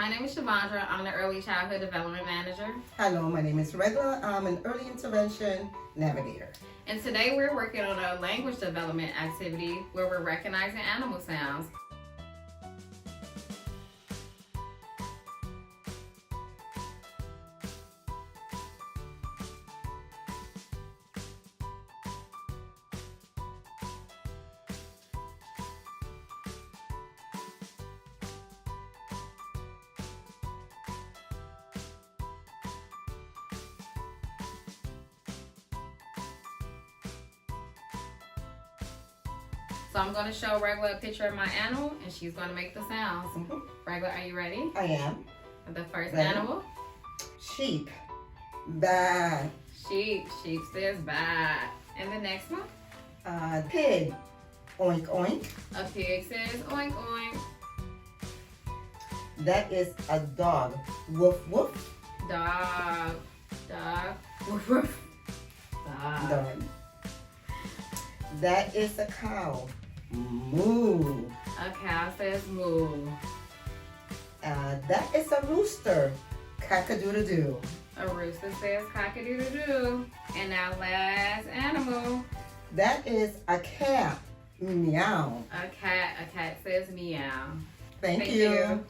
My name is Shavondra. I'm the Early Childhood Development Manager. Hello, my name is Regla. I'm an early intervention navigator. And today we're working on a language development activity where we're recognizing animal sounds. So I'm going to show Regla a picture of my animal, and she's going to make the sounds. Regla, are you ready? I am. The first Ready. animal. Sheep. Baa. Sheep. Sheep says baa. And the next one. Pig. Oink oink. A pig says oink oink. That is a dog. Woof woof. Dog. Dog. Woof woof. Dog. Dog. That is a cow. Moo. A cow says moo. That is a rooster. Cock-a-doodle-doo. A rooster says cock-a-doodle-doo. And now last animal. That is a cat. Meow. A cat says meow. Thank you.